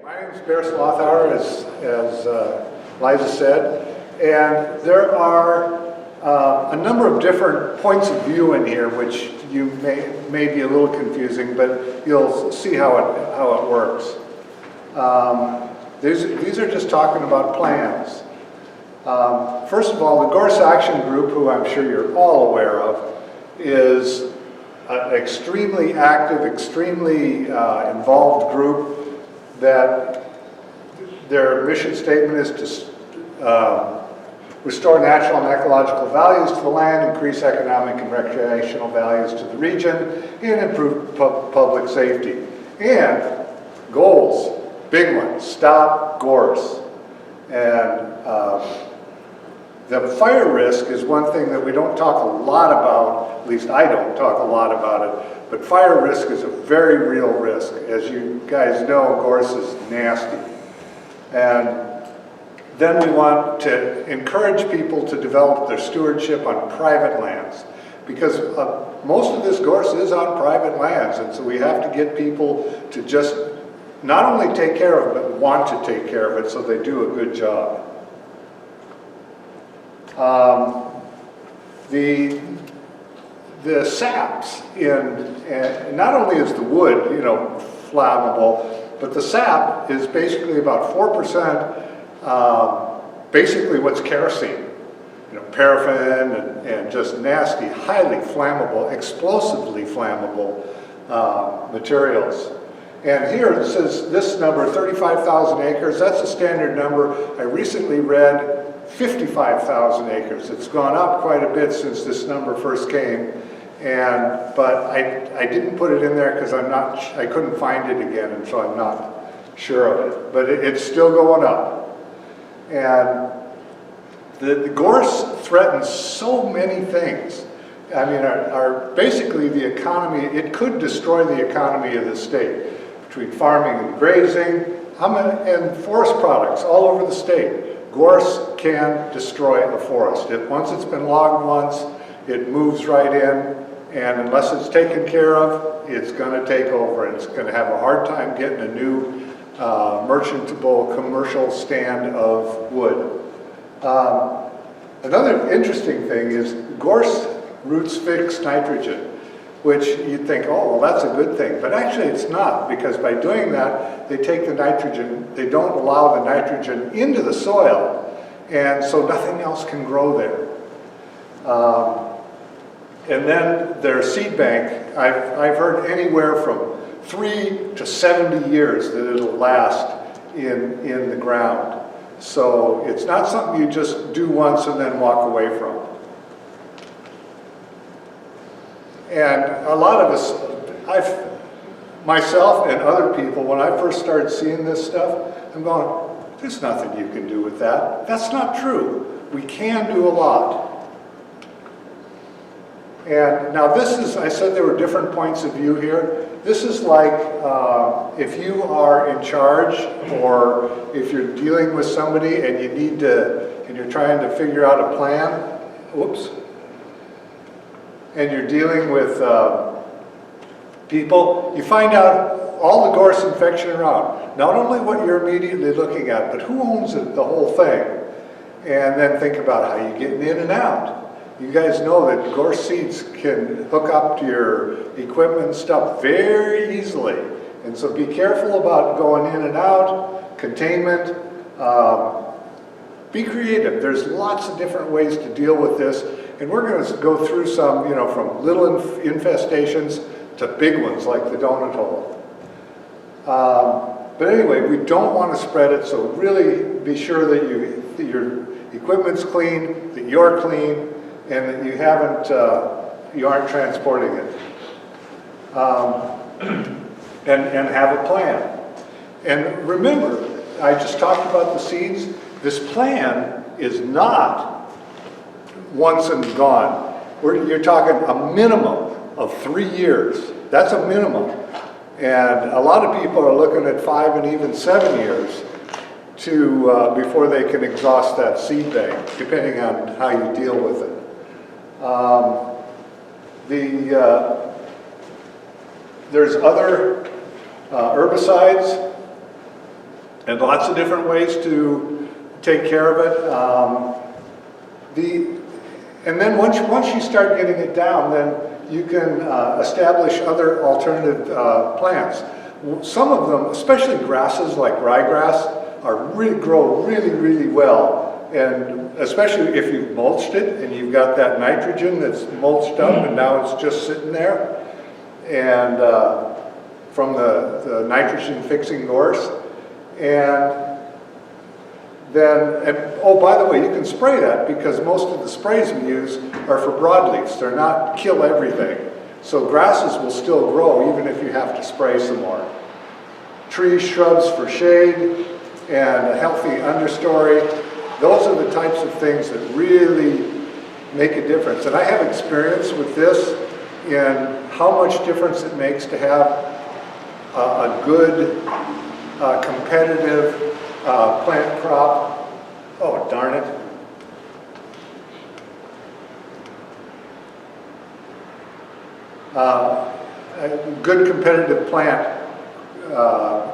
My name is Slothower, as Liza said, and there are a number of different points of view in here, which you may be a little confusing, but you'll see how it works. These are just talking about plans. First of all, the Gorse Action Group, who I'm sure you're all aware of, is an extremely active, extremely involved group that their mission statement is to restore natural and ecological values to the land, increase economic and recreational values to the region, and improve public safety. And goals, big ones, stop Gorse. And the fire risk is one thing that we don't talk a lot about, at least I don't talk a lot about it, but fire risk is a very real risk. As you guys know, Gorse is nasty. And then we want to encourage people to develop their stewardship on private lands, because most of this Gorse is on private lands, and so we have to get people to just not only take care of it, but want to take care of it so they do a good job. The saps not only is the wood, flammable, but the sap is basically about 4%, basically what's kerosene, paraffin and just nasty, highly flammable, explosively flammable materials. And here it says this number, 35,000 acres, that's a standard number. I recently read 55,000 acres. It's gone up quite a bit since this number first came, but I didn't put it in there because I couldn't find it again, and so I'm not sure of it. But it's still going up. And the Gorse threatens so many things. I mean, basically the economy, it could destroy the economy of the state between farming and grazing, and forest products all over the state. Gorse can destroy a forest. Once it's been logged once, it moves right in, and unless it's taken care of, it's going to take over. It's going to have a hard time getting a new merchantable commercial stand of wood. Another interesting thing is Gorse roots fix nitrogen, which you'd think, oh, well, that's a good thing. But actually it's not, because by doing that, they take the nitrogen, they don't allow the nitrogen into the soil, and so nothing else can grow there. And then their seed bank, I've heard anywhere from 3 to 70 years that it'll last in the ground. So it's not something you just do once and then walk away from. And a lot of us, myself and other people, when I first started seeing this stuff, I'm going, there's nothing you can do with that. That's not true. We can do a lot. And now this is, I said there were different points of view here. This is like if you are in charge, or if you're dealing with somebody and you need to, and you're trying to figure out a plan, whoops, and you're dealing with people, you find out all the Gorse infection around. Not only what you're immediately looking at, but who owns it, the whole thing. And then think about how you're getting in and out. You guys know that Gorse seeds can hook up to your equipment and stuff very easily. And so be careful about going in and out, containment. Be creative. There's lots of different ways to deal with this. And we're going to go through some, from little infestations to big ones like the donut hole. But anyway, we don't want to spread it, so really be sure that your equipment's clean, that you're clean, and that you aren't transporting it. And have a plan. And remember, I just talked about the seeds. This plan is not once and gone. You're talking a minimum of 3 years. That's a minimum. And a lot of people are looking at 5 and even 7 years before they can exhaust that seed bank, depending on how you deal with it. There's other herbicides And lots of different ways to take care of it. And then once you start getting it down, then you can establish other alternative plants. Some of them, especially grasses like ryegrass, grow really, really well. And especially if you've mulched it and you've got that nitrogen that's mulched up and now it's just sitting there. And from the nitrogen fixing gorse. And then, oh, by the way, you can spray that because most of the sprays we use are for broadleafs. They're not kill everything. So grasses will still grow even if you have to spray some more. Trees, shrubs for shade, and a healthy understory. Those are the types of things that really make a difference. And I have experience with this in how much difference it makes to have a good, competitive plant crop. Oh, darn it. A good competitive plant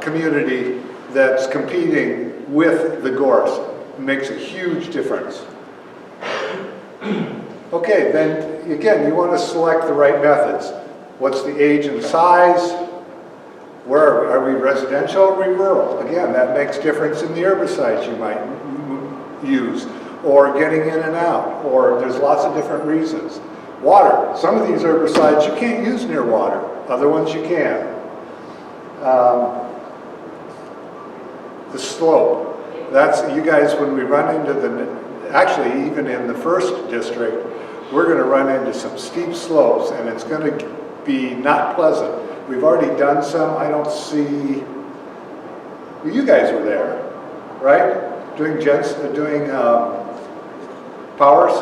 community that's competing with the gorse. It makes a huge difference. Okay, then again, you want to select the right methods. What's the age and size? Where are we residential or are we rural? Again, that makes difference in the herbicides you might use, or getting in and out, or there's lots of different reasons. Water. Some of these herbicides you can't use near water. Other ones you can. The slope. That's, you guys, when we run into actually even in the first district, we're going to run into some steep slopes and it's going to be not pleasant. We've already done some. I don't see, well, you guys were there, right? Doing powers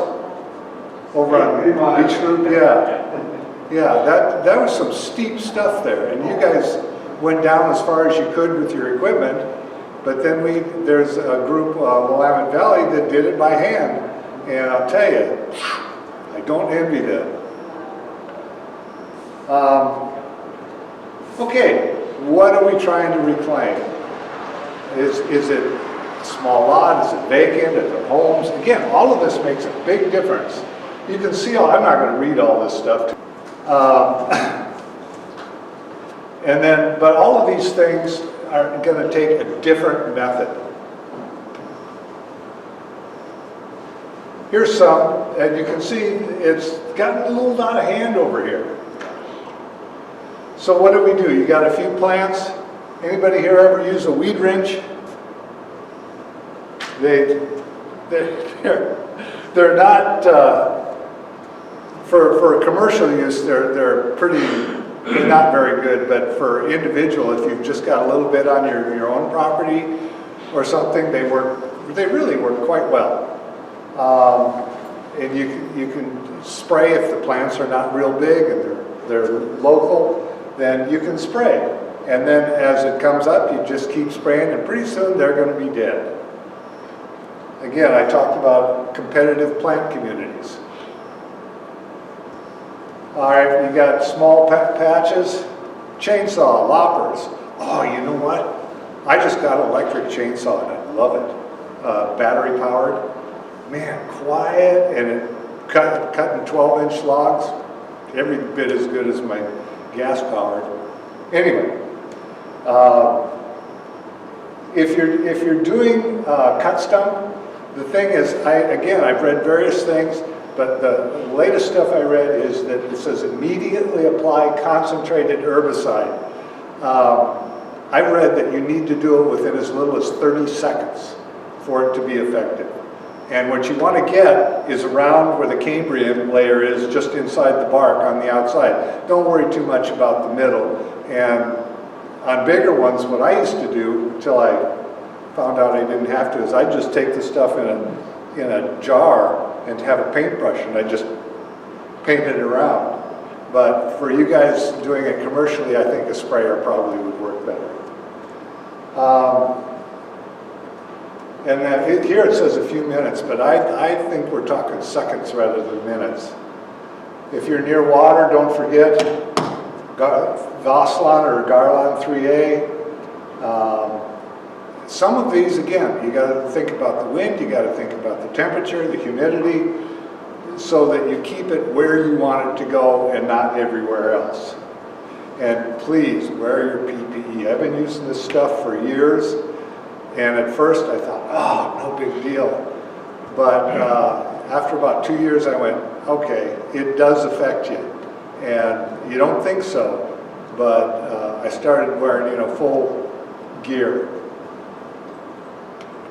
over on Beach Loop, yeah. That was some steep stuff there, and you guys went down as far as you could with your equipment. But then there's a group, Willamette Valley, that did it by hand, and I'll tell you, I don't envy them. Okay, what are we trying to reclaim? Is it a small lot? Is it vacant? Is it homes? Again, all of this makes a big difference. You can see, I'm not going to read all this stuff. But all of these things are going to take a different method. Here's some, and you can see it's gotten a little out of hand over here. So what do? You got a few plants. Anybody here ever use a weed wrench? They're not for commercial use. They're not very good. But for individual, if you've just got a little bit on your own property or something, they really work quite well. And you can spray if the plants are not real big and they're local. Then you can spray. And then as it comes up, you just keep spraying, and pretty soon they're going to be dead. Again, I talked about competitive plant communities. All right, you got small patches, chainsaw, loppers. Oh, you know what? I just got an electric chainsaw and I love it. Battery powered. Man, quiet, and it cutting 12-inch logs. Every bit as good as my gas powered. Anyway, if you're doing cut stump, the thing is, I've read various things, but the latest stuff I read is that it says immediately apply concentrated herbicide. I read that you need to do it within as little as 30 seconds for it to be effective. And what you want to get is around where the Cambrian layer is, just inside the bark on the outside. Don't worry too much about the middle. And on bigger ones, what I used to do, until I found out I didn't have to, is I'd just take the stuff in a jar and have a paintbrush, and I just paint it around. But for you guys doing it commercially, I think a sprayer probably would work better. And then here it says a few minutes, but I think we're talking seconds rather than minutes. If you're near water, don't forget Goslan or Garlan 3A. some of these, again, you got to think about the wind, you got to think about the temperature, the humidity, so that you keep it where you want it to go and not everywhere else. And please, wear your PPE. I've been using this stuff for years, and at first I thought, oh, no big deal. But after about 2 years I went, okay, it does affect you. And you don't think so, but I started wearing, full gear.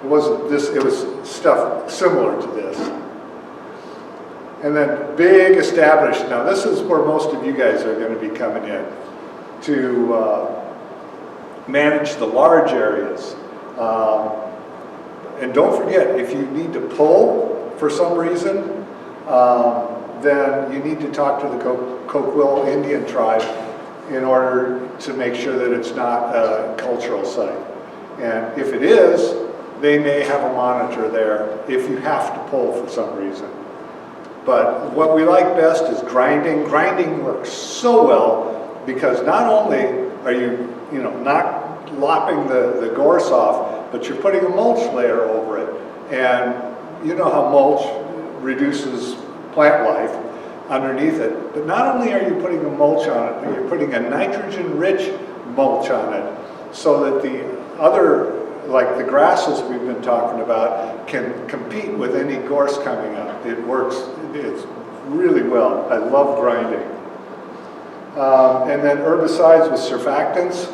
It wasn't this, it was stuff similar to this. And then big established. Now this is where most of you guys are going to be coming in to manage the large areas. And don't forget, if you need to pull for some reason, then you need to talk to the Coquille Indian tribe in order to make sure that it's not a cultural site. And if it is, they may have a monitor there if you have to pull for some reason. But what we like best is grinding. Grinding works so well because not only are you, not lopping the gorse off, but you're putting a mulch layer over it. And you know how mulch reduces plant life underneath it. But not only are you putting a mulch on it, but you're putting a nitrogen-rich mulch on it so that the other, like the grasses we've been talking about, can compete with any gorse coming up. It works, it's really well. I love grinding. And then herbicides with surfactants.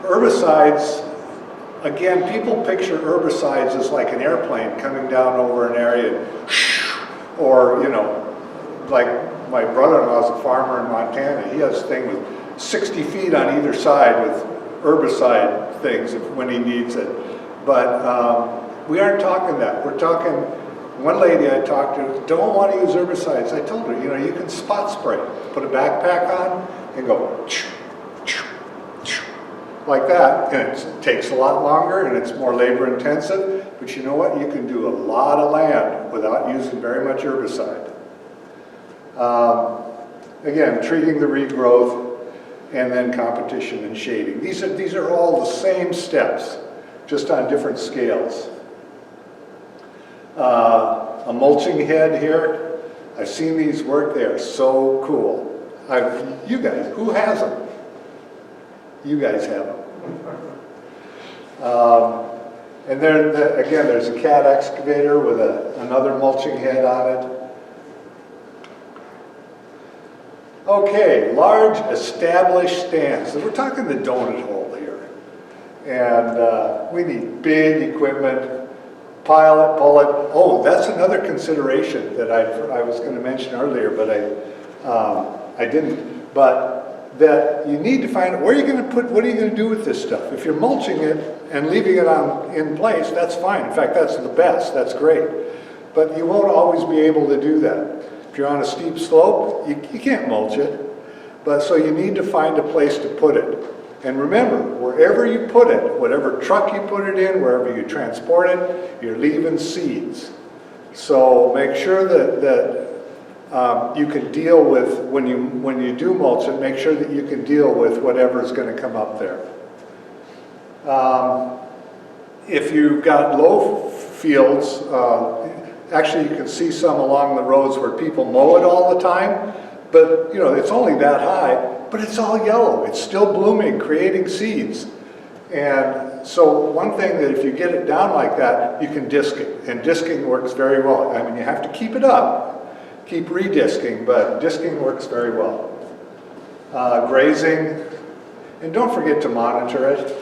Herbicides, again, people picture herbicides as like an airplane coming down over an area, or, like my brother-in-law's a farmer in Montana. He has a thing with 60 feet on either side with herbicide things when he needs it. But we aren't talking that. We're talking, one lady I talked to don't want to use herbicides. I told her, you can spot spray. Put a backpack on and go like that. And it takes a lot longer and it's more labor intensive. But you know what? You can do a lot of land without using very much herbicide. Again, treating the regrowth, and then competition and shading. These are all the same steps, just on different scales. A mulching head here. I've seen these work. They are so cool. You guys, who has them? You guys have them. And then again, there's a cat excavator with another mulching head on it. Okay, large established stands. So we're talking the donut hole here. And we need big equipment, pile it, pull it. Oh, that's another consideration that I was going to mention earlier, but I didn't. But that you need to find out where you're going to put, what are you going to do with this stuff? If you're mulching it and leaving it in place, that's fine. In fact, that's the best. That's great. But you won't always be able to do that. If you're on a steep slope, you can't mulch it. But so you need to find a place to put it. And remember, wherever you put it, whatever truck you put it in, wherever you transport it, you're leaving seeds. So make sure that you can deal with, when you do mulch it, make sure that you can deal with whatever's going to come up there. If you've got low fields, actually you can see some along the roads where people mow it all the time, but it's only that high, but it's all yellow. It's still blooming, creating seeds. And so one thing that if you get it down like that, you can disc it, and disking works very well. I mean, you have to keep it up, keep redisking, but disking works very well. Grazing, and don't forget to monitor it.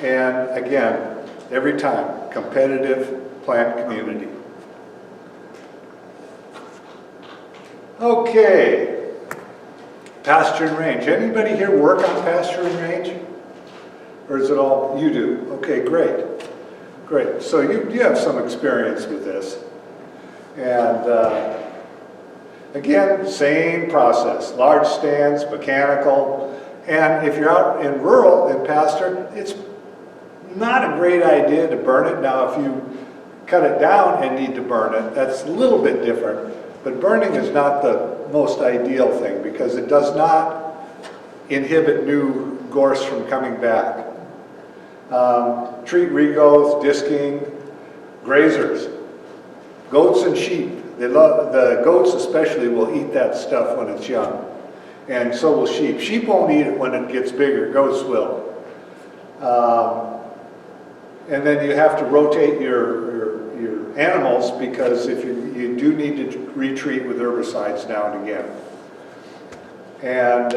And again, every time, competitive plant community. Okay, pasture and range. Anybody here work on pasture and range? Or is it all you do? Okay, great. Great. So you have some experience with this. And again, same process. Large stands, mechanical. And if you're out in rural, in pasture, it's not a great idea to burn it. Now, if you cut it down and need to burn it, that's a little bit different. But burning is not the most ideal thing because it does not inhibit new gorse from coming back. Treat regrowth, disking, grazers, goats and sheep. They love, the goats especially will eat that stuff when it's young, and so will sheep. Sheep won't eat it when it gets bigger, goats will. And then you have to rotate your animals, because if you do need to retreat with herbicides now and again. And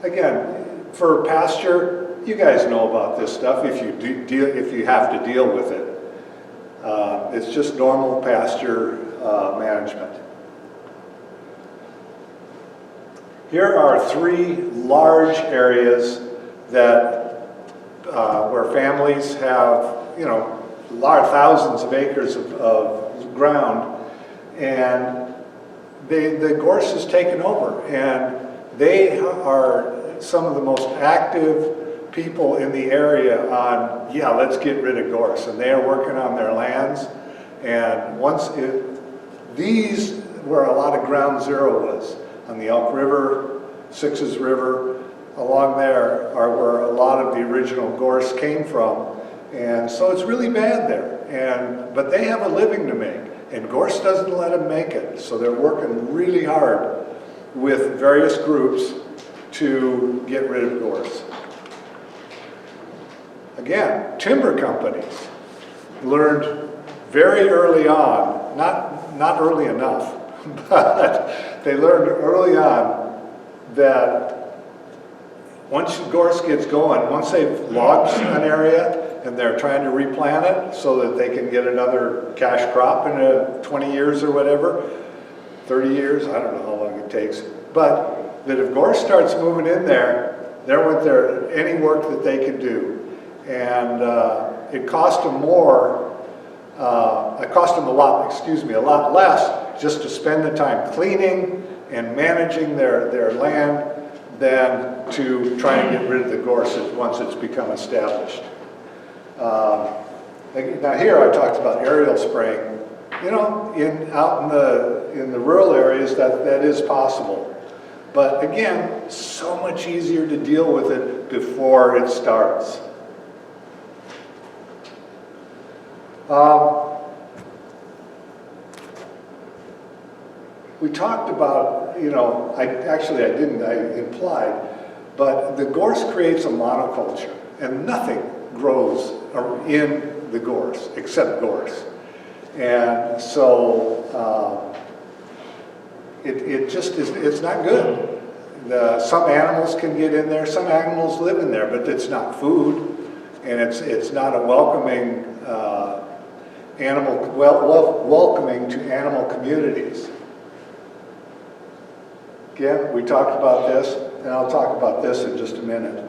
again, for pasture, you guys know about this stuff if you have to deal with it. It's just normal pasture management. Here are 3 large areas that where families have, you know, large thousands of acres of ground, and the gorse has taken over, and they are some of the most active people in the area on, yeah, let's get rid of gorse, and they are working on their lands. And these where a lot of ground zero was, on the Elk River, Sixes River, along there are where a lot of the original gorse came from. And so it's really bad there, but they have a living to make, and gorse doesn't let them make it. So they're working really hard with various groups to get rid of gorse. Again, timber companies learned very early on, not early enough, but they learned early on that once gorse gets going, once they've logged an area and they're trying to replant it so that they can get another cash crop in 20 years or whatever, 30 years, I don't know how long it takes, but that if gorse starts moving in there, there went there any work that they could do. And it cost them more, it cost them a lot less just to spend the time cleaning and managing their land than to try and get rid of the gorse once it's become established. Now here I talked about aerial spraying. You know, out in the rural areas that is possible. But again, so much easier to deal with it before it starts. We talked about, you know, I implied, but the gorse creates a monoculture, and nothing grows in the gorse except gorse. And so it just is, it's not good. Some animals can get in there, some animals live in there, but it's not food, and it's not a welcoming welcoming to animal communities. Again, we talked about this, and I'll talk about this in just a minute.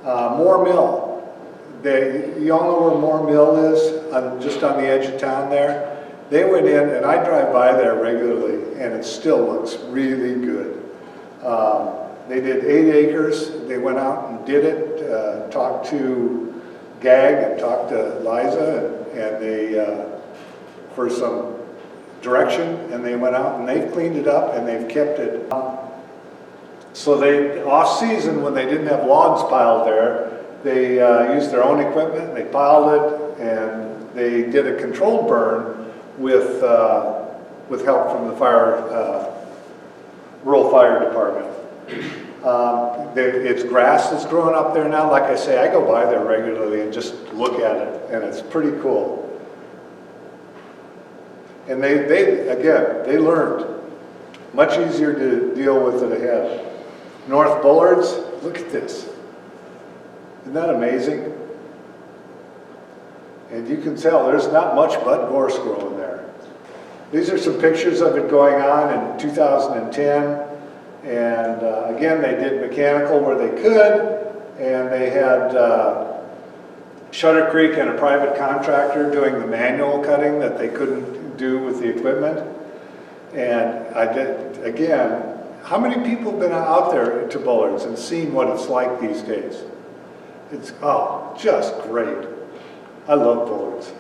Moore Mill. You all know where Moore Mill is, just on the edge of town there? They went in, and I drive by there regularly, and it still looks really good. They did 8 acres. They went out and did it, talked to Gag and talked to Liza, and they, for some direction, and they went out and they've cleaned it up and they've kept it. So they, off season, when they didn't have logs piled there, they used their own equipment, they piled it, and they did a controlled burn with help from the rural fire department. It's grass that's growing up there now. Like I say, I go by there regularly and just look at it, and it's pretty cool. And they learned. Much easier to deal with it ahead. North Bullards, look at this. Isn't that amazing? And you can tell there's not much but gorse growing there. These are some pictures of it going on in 2010. And again, they did mechanical where they could, and they had Shutter Creek and a private contractor doing the manual cutting that they couldn't do with the equipment. And again, how many people have been out there to Bullards and seen what it's like these days? It's, just great. I love Bullards.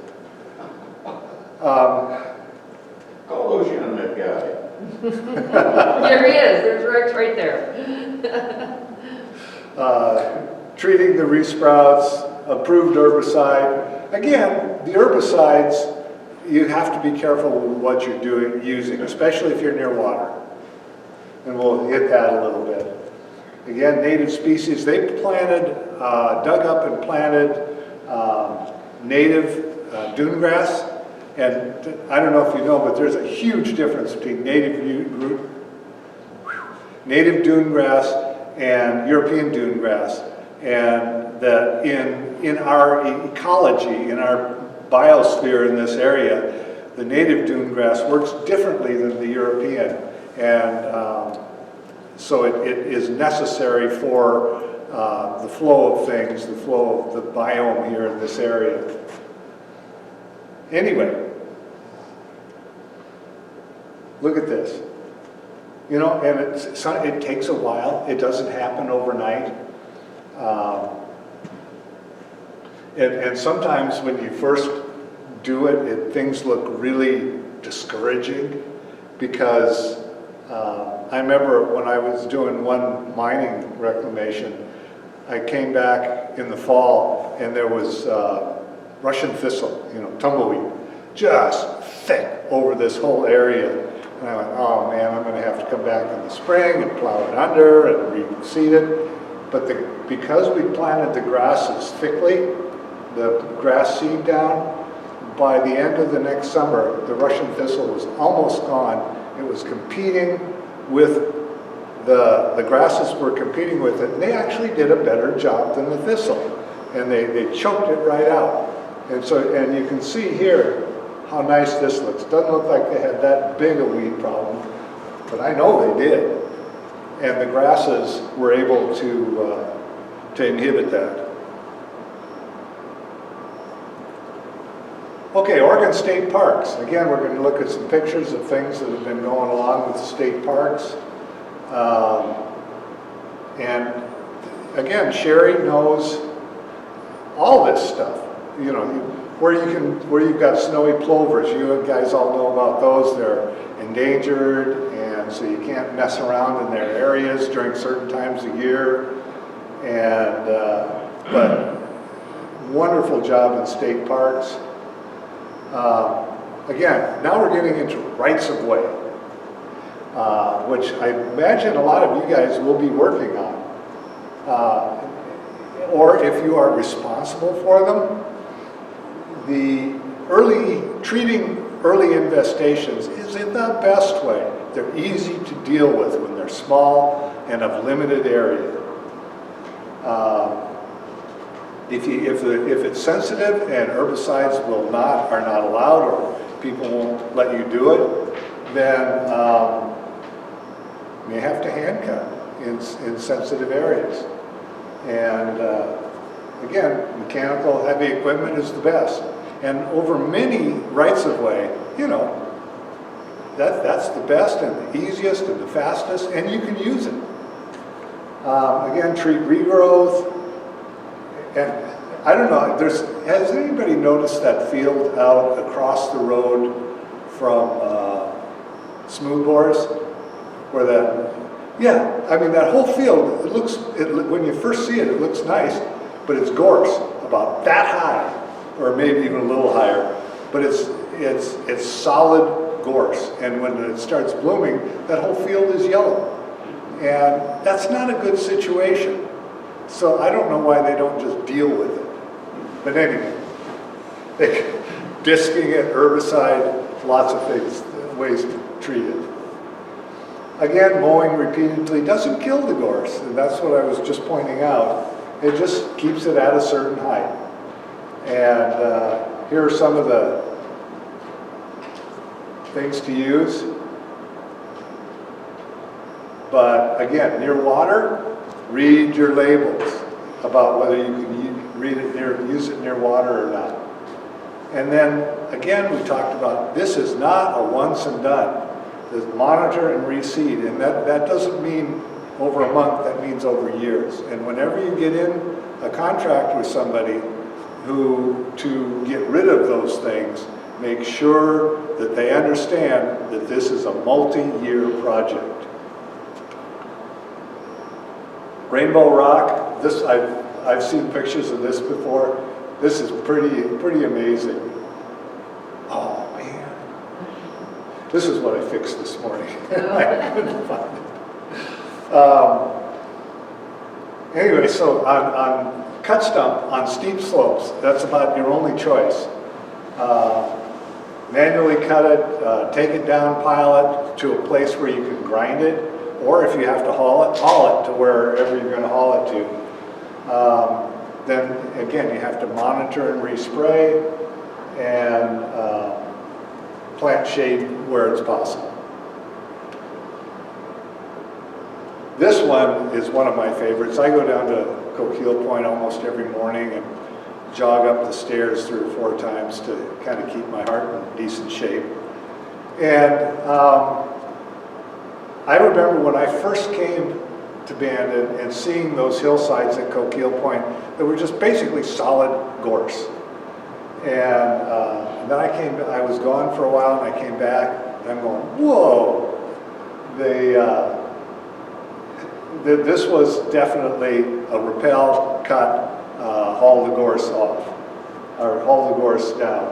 Call Lucian that guy. There he is. There's Rex right there. treating the resprouts, approved herbicide. Again, the herbicides, you have to be careful with what you're using, especially if you're near water. And we'll hit that a little bit. Again, native species, they planted, dug up and planted native dune grass. And I don't know if you know, but there's a huge difference between native dune grass and European dune grass. And that in our ecology, in our biosphere in this area, the native dune grass works differently than the European. And so it is necessary for the flow of things, the flow of the biome here in this area. Anyway, look at this. You know, and it takes a while. It doesn't happen overnight. And sometimes when you first do it, things look really discouraging because I remember when I was doing one mining reclamation, I came back in the fall and there was Russian thistle, you know, tumbleweed, just thick over this whole area. And I went, oh man, I'm going to have to come back in the spring and plow it under and reseed it. But because we planted the grasses thickly, the grass seed down, by the end of the next summer, the Russian thistle was almost gone. It was competing with the grasses were competing with it, and they actually did a better job than the thistle. And they choked it right out. And so, and you can see here how nice this looks. Doesn't look like they had that big a weed problem, but I know they did. And the grasses were able to inhibit that. Okay, Oregon State Parks. Again, we're going to look at some pictures of things that have been going along with the state parks. And again, Sherry knows all this stuff. You know, where you've got snowy plovers, you guys all know about those. They're endangered, and so you can't mess around in their areas during certain times of year. And but wonderful job in state parks. Again, now we're getting into rights of way, which I imagine a lot of you guys will be working on. Or if you are responsible for them, treating early infestations is in the best way. They're easy to deal with when they're small and of limited area. If it's sensitive and herbicides are not allowed, or people won't let you do it, then you may have to hand cut in sensitive areas. And again, mechanical heavy equipment is the best. And over many rights of way, you know, that's the best and the easiest and the fastest, and you can use it. Again, treat regrowth. And I don't know, has anybody noticed that field out across the road from Smooth Gorse? Where that, yeah, I mean that whole field, when you first see it, it looks nice, but it's gorse, about that high, or maybe even a little higher, but it's solid gorse, and when it starts blooming, that whole field is yellow. And that's not a good situation. So I don't know why they don't just deal with it. But anyway, disking it, herbicide, lots of things, ways to treat it. Again, mowing repeatedly doesn't kill the gorse, and that's what I was just pointing out. It just keeps it at a certain height. And here are some of the things to use. But again, near water, read your labels about whether you can use it near water or not. And then again, we talked about this is not a once and done. There's monitor and reseed, and that doesn't mean over a month, that means over years. And whenever you get in a contract with somebody to get rid of those things, make sure that they understand that this is a multi-year project. Rainbow rock, this I've seen pictures of this before. This is pretty amazing. Oh man, this is what I fixed this morning. I couldn't find it. Anyway, so on cut stump on steep slopes, that's about your only choice. Manually cut it, take it down, pile it to a place where you can grind it, or if you have to haul it to wherever you're going to haul it to. Then again, you have to monitor and respray and plant shade where it's possible. This one is one of my favorites. I go down to Coquille Point almost every morning and jog up the stairs 3 or 4 times to kind of keep my heart in decent shape. And I remember when I first came to Bandon and seeing those hillsides at Coquille Point that were just basically solid gorse. And then I was gone for a while and I came back and I'm going, whoa! This was definitely a rappel cut, haul the gorse off, or haul the gorse down.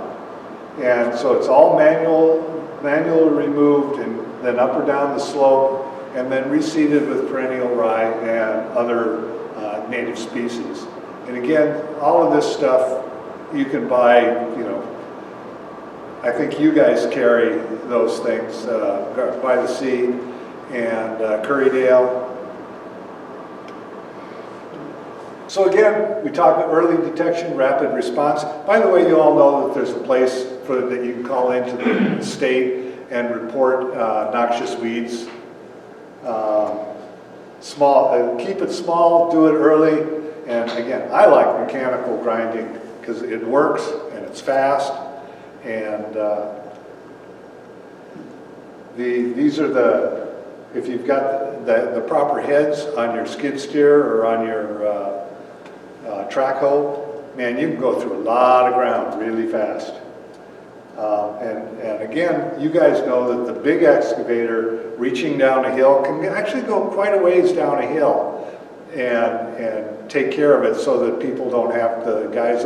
And so it's all manually removed and then up or down the slope and then reseeded with perennial rye and other native species. And again, all of this stuff you can buy, you know, I think you guys carry those things by the sea and Currydale. So again, we talk early detection, rapid response. By the way, you all know that there's a place that you can call into the state and report noxious weeds. Keep it small, do it early, and again, I like mechanical grinding because it works and it's fast, and these are if you've got the proper heads on your skid steer or on your track hoe, man, you can go through a lot of ground really fast. And again, you guys know that the big excavator reaching down a hill can actually go quite a ways down a hill and take care of it so that people don't have the guys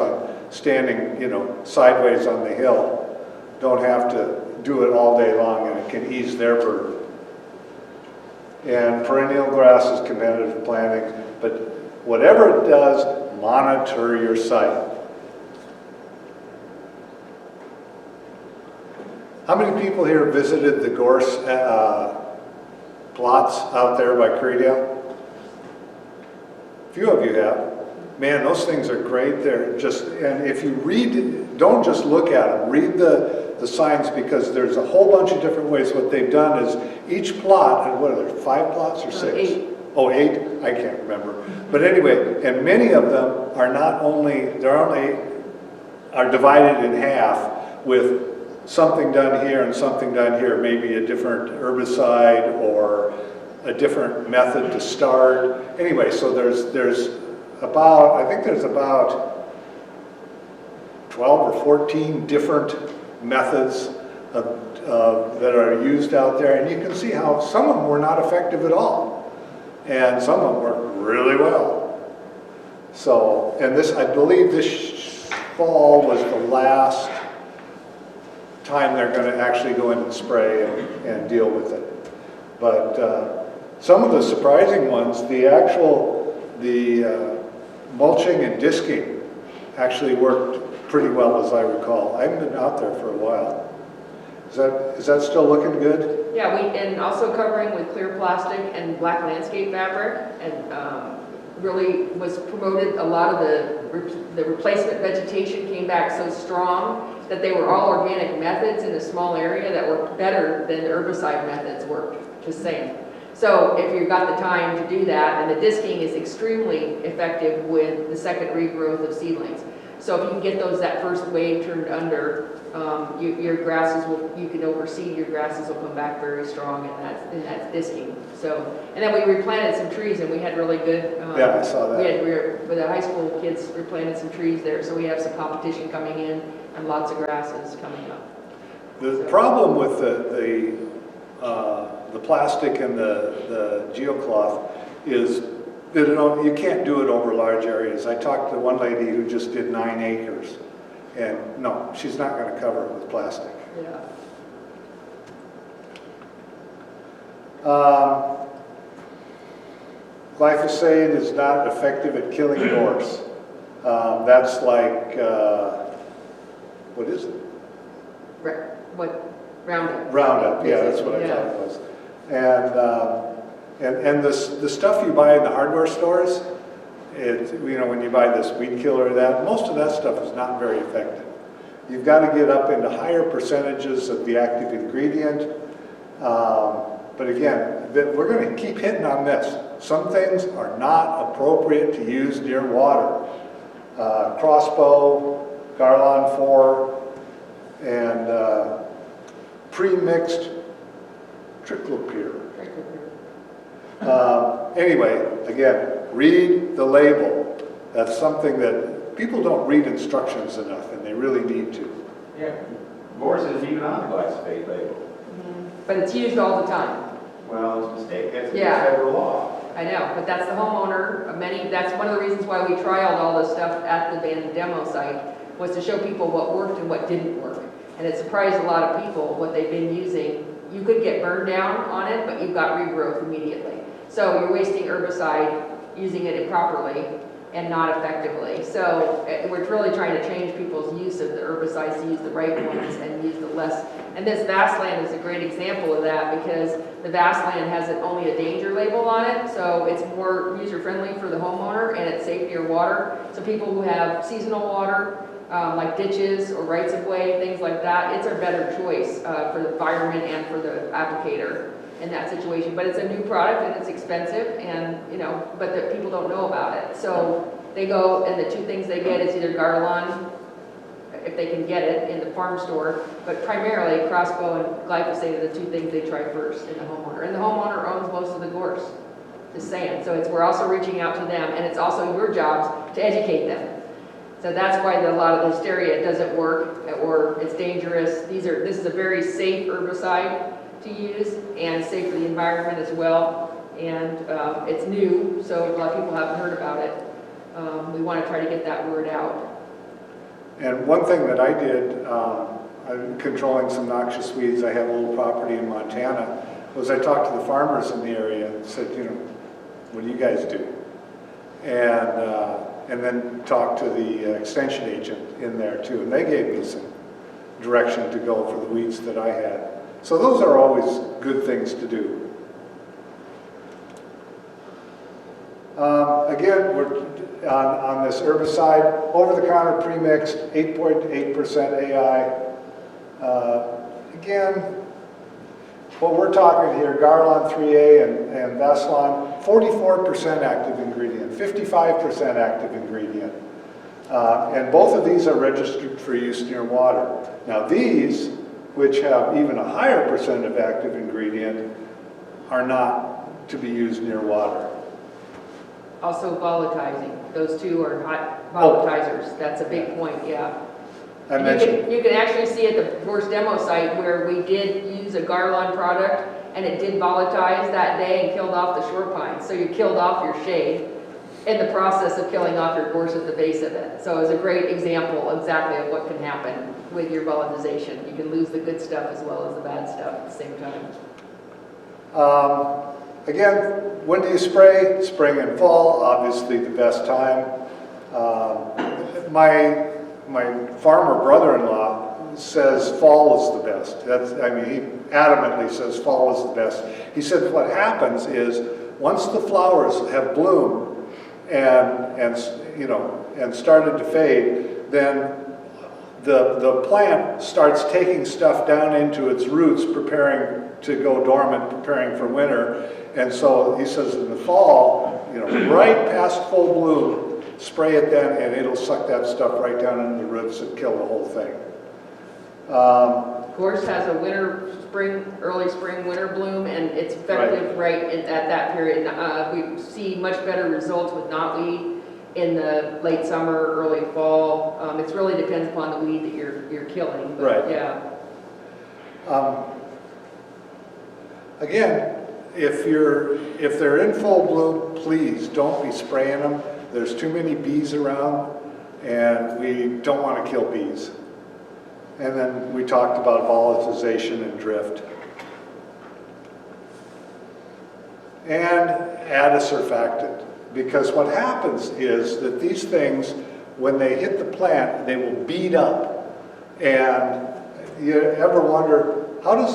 standing, you know, sideways on the hill don't have to do it all day long, and it can ease their burden. And perennial grasses, competitive planting, but whatever it does, monitor your site. How many people here visited the Gorse plots out there by Currydale? A few of you have. Man, those things are great. They're just, and if you read, don't just look at them, read the signs, because there's a whole bunch of different ways. What they've done is each plot, and what are there, 5 plots or 6? 8. Oh, 8? I can't remember. But anyway, and many of them are are divided in half with something done here and something done here, maybe a different herbicide or a different method to start. Anyway, so there's about, I think there's about 12 or 14 different methods that are used out there, and you can see how some of them were not effective at all, and some of them worked really well. So, and this, I believe this fall was the last time they're going to actually go in and spray and deal with it. But some of the surprising ones, the mulching and disking actually worked pretty well, as I recall. I haven't been out there for a while. Is that still looking good? Yeah, and also covering with clear plastic and black landscape fabric, and really was promoted. A lot of the replacement vegetation came back so strong that they were all organic methods in a small area that worked better than the herbicide methods worked, just saying. So if you've got the time to do that, and the disking is extremely effective with the second regrowth of seedlings. So if you can get that first wave turned under, your grasses you can overseed, your grasses will come back very strong in that disking. So, and then we replanted some trees, and we had really good. Yeah, I saw that. With the high school kids replanted some trees there, so we have some competition coming in and lots of grasses coming up. The problem with the plastic and the geocloth is You can't do it over large areas. I talked to one lady who just did 9 acres, and no, she's not going to cover it with plastic. Yeah. Glyphosate is not effective at killing gorse. That's like, what is it? What, Roundup? Roundup, yeah, that's what I thought it was. And the stuff you buy in the hardware stores, when you buy this weed killer or that, most of that stuff is not very effective. You've got to get up into higher percentages of the active ingredient. But again, we're going to keep hitting on this. Some things are not appropriate to use near water. Crossbow, Garlon 4, and pre-mixed TRICLOPYR. Anyway, again, read the label. That's something that people don't read instructions enough, and they really need to. Yeah, Gorse isn't even on the glyphosate label. But it's used all the time. Well, it's a mistake. That's Yeah. federal law. I know, but that's the homeowner. That's one of the reasons why we trialed all this stuff at the Bandon demo site, was to show people what worked and what didn't work. And it surprised a lot of people what they've been using. You could get burned down on it, but you've got regrowth immediately. So you're wasting herbicide using it improperly and not effectively. So we're really trying to change people's use of the herbicides to use the right ones and use the less. And this Vastland is a great example of that, because the Vastland has only a danger label on it, so it's more user-friendly for the homeowner, and it's safe near water. So people who have seasonal water, like ditches or rights-of-way, things like that, it's a better choice for the environment and for the applicator in that situation. But it's a new product and it's expensive, and but the people don't know about it. So they go, and the two things they get is either Garlon, if they can get it in the farm store, but primarily Crossbow and glyphosate are the two things they try first in the homeowner. And the homeowner owns most of the gorse, just saying. So we're also reaching out to them, and it's also your job to educate them. So that's why a lot of the hysteria doesn't work, or it's dangerous. This is a very safe herbicide to use, and safe for the environment as well. And it's new, so a lot of people haven't heard about it. We want to try to get that word out. And one thing that I did, I'm controlling some noxious weeds. I have a little property in Montana. Was I talked to the farmers in the area and said, what do you guys do? And then talked to the extension agent in there too, and they gave me some direction to go for the weeds that I had. So those are always good things to do. Again, we're on this herbicide, over-the-counter premixed, 8.8% AI. Again, what we're talking here, Garlon 3A and Vaslon, 44% active ingredient, 55% active ingredient. And both of these are registered for use near water. Now these, which have even a higher percent of active ingredient, are not to be used near water. Also volatilizing. Those two are hot volatilizers. That's a big point, yeah. You can actually see at the Gorse demo site where we did use a Garlon product, and it did volatilize that day and killed off the shore pines. So you killed off your shade in the process of killing off your gorse at the base of it. So it was a great example exactly of what can happen with your volatilization. You can lose the good stuff as well as the bad stuff at the same time. Again, when do you spray? Spring and fall, obviously the best time. My farmer brother-in-law says fall is the best. He adamantly says fall is the best. He said what happens is once the flowers have bloomed and started to fade, then the plant starts taking stuff down into its roots, preparing to go dormant, preparing for winter. And so he says in the fall, right past full bloom, spray it then, and it'll suck that stuff right down into the roots and kill the whole thing. Gorse has a early spring, winter bloom, and it's effective right at that period. We see much better results with knotweed in the late summer, early fall. It really depends upon the weed that you're killing. But right. Yeah. Again, if they're in full bloom, please don't be spraying them. There's too many bees around, and we don't want to kill bees. And then we talked about volatilization and drift. And add a surfactant, because what happens is that these things, when they hit the plant, they will beat up. And you ever wonder, how do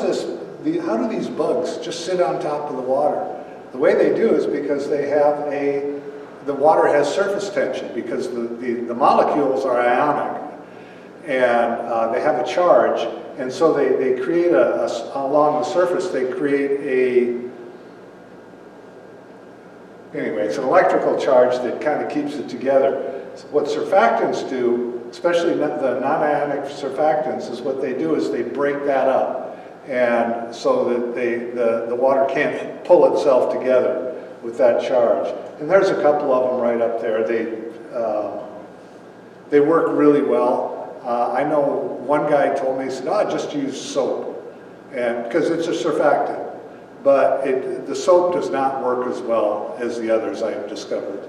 these bugs just sit on top of the water? The way they do is because they have the water has surface tension, because the molecules are ionic, and they have a charge, and so they create along the surface, they create anyway, it's an electrical charge that kind of keeps it together. So what surfactants do, especially the non-ionic surfactants, is what they do is they break that up, and so that the water can't pull itself together with that charge. And there's a couple of them right up there. They work really well. I know one guy told me, he said, "Oh, just use soap," and because it's a surfactant. But the soap does not work as well as the others I have discovered.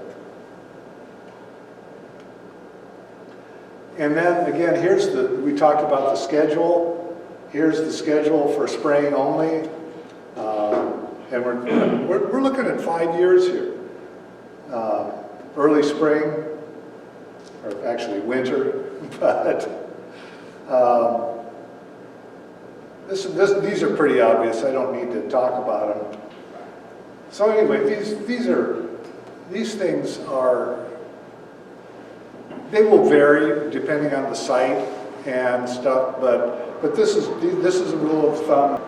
And then again, we talked about the schedule. Here's the schedule for spraying only. And we're looking at 5 years here. Early spring, or actually winter, but these are pretty obvious. I don't need to talk about them. So anyway, these things they will vary depending on the site and stuff, but this is a rule of thumb.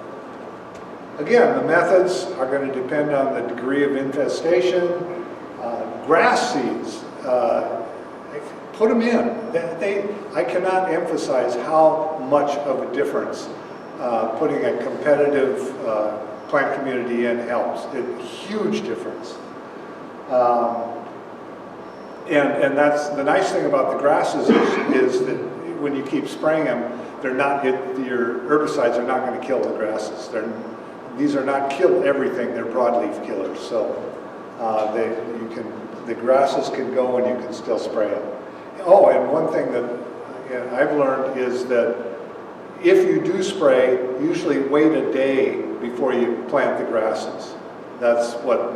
Again, the methods are going to depend on the degree of infestation. Grass seeds, put them in. I cannot emphasize how much of a difference putting a competitive plant community in helps. A huge difference. And that's the nice thing about the grasses is that when you keep spraying them, your herbicides are not going to kill the grasses. These are not kill everything. They're broadleaf killers. So the grasses can go and you can still spray them. Oh, and one thing that I've learned is that if you do spray, usually wait a day before you plant the grasses. That's what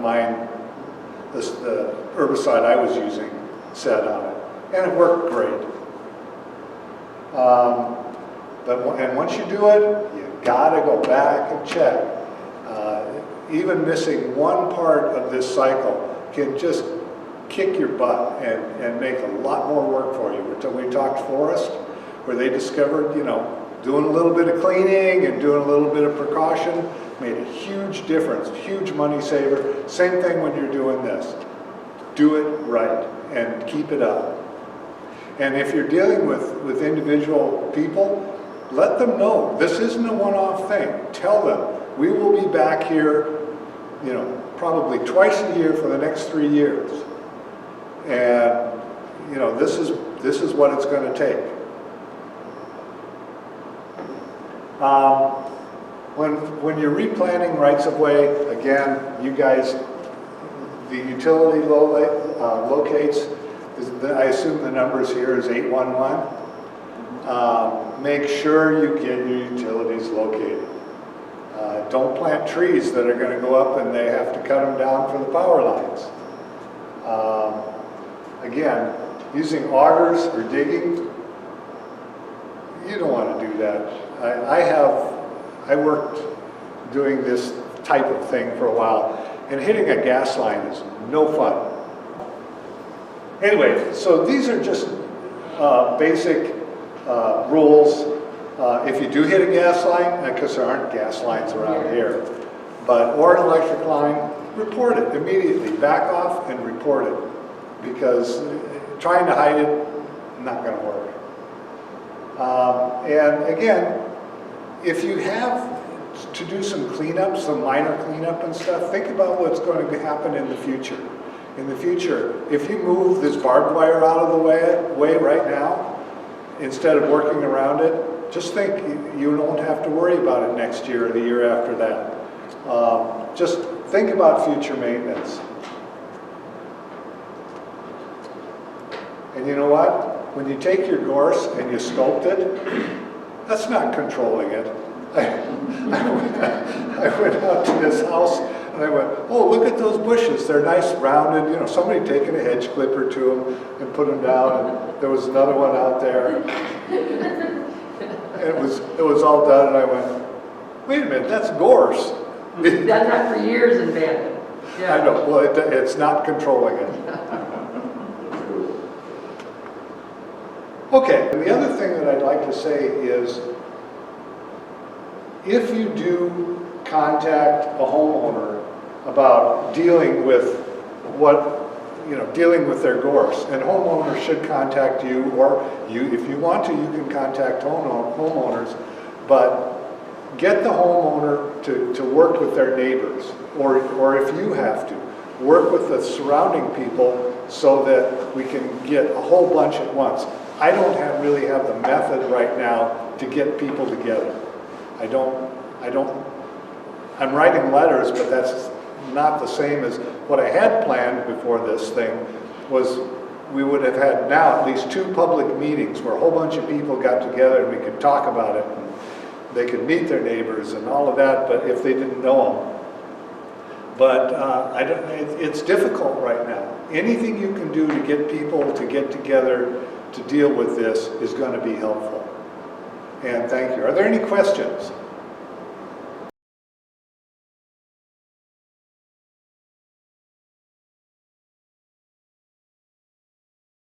the herbicide I was using said on it. And it worked great. And once you do it, you gotta go back and check. Even missing one part of this cycle can just kick your butt and make a lot more work for you. We talked forest, where they discovered, doing a little bit of cleaning and doing a little bit of precaution made a huge difference, huge money saver. Same thing when you're doing this. Do it right and keep it up. And if you're dealing with individual people, let them know this isn't a one-off thing. Tell them we will be back here, probably twice a year for the next 3 years. And this is what it's going to take. When you're replanting rights of way, again, you guys, the utility locates. I assume the numbers here is 811. Make sure you get your utilities located. Don't plant trees that are going to go up and they have to cut them down for the power lines. Again, using augers or digging, you don't want to do that. I worked doing this type of thing for a while, and hitting a gas line is no fun. Anyway, so these are just basic rules. If you do hit a gas line, because there aren't gas lines around here, or an electric line, report it immediately. Back off and report it, because trying to hide it, not going to work. And again, if you have to do some cleanup, some minor cleanup and stuff, think about what's going to happen in the future. In the future, if you move this barbed wire out of the way right now, instead of working around it, just think you don't have to worry about it next year or the year after that. Just think about future maintenance. And you know what? When you take your gorse and you sculpt it, that's not controlling it. I went out to this house and I went, oh, look at those bushes. They're nice, rounded, you know, somebody taking a hedge clipper to them and put them down. And there was another one out there. And it was all done and I went, wait a minute, that's gorse. We've done that for years in Bandon. I know, well, it's not controlling it. Okay, and the other thing that I'd like to say is, if you do contact a homeowner about dealing with dealing with their gorse, and homeowners should contact you, or if you want to, you can contact homeowners, but get the homeowner to work with their neighbors, or if you have to, work with the surrounding people so that we can get a whole bunch at once. I don't really have the method right now to get people together. I'm writing letters, but that's not the same as what I had planned before this thing. Was we would have had now at least 2 public meetings where a whole bunch of people got together and we could talk about it. And they could meet their neighbors and all of that, but if they didn't know them. But it's difficult right now. Anything you can do to get people to get together to deal with this is going to be helpful. And thank you. Are there any questions?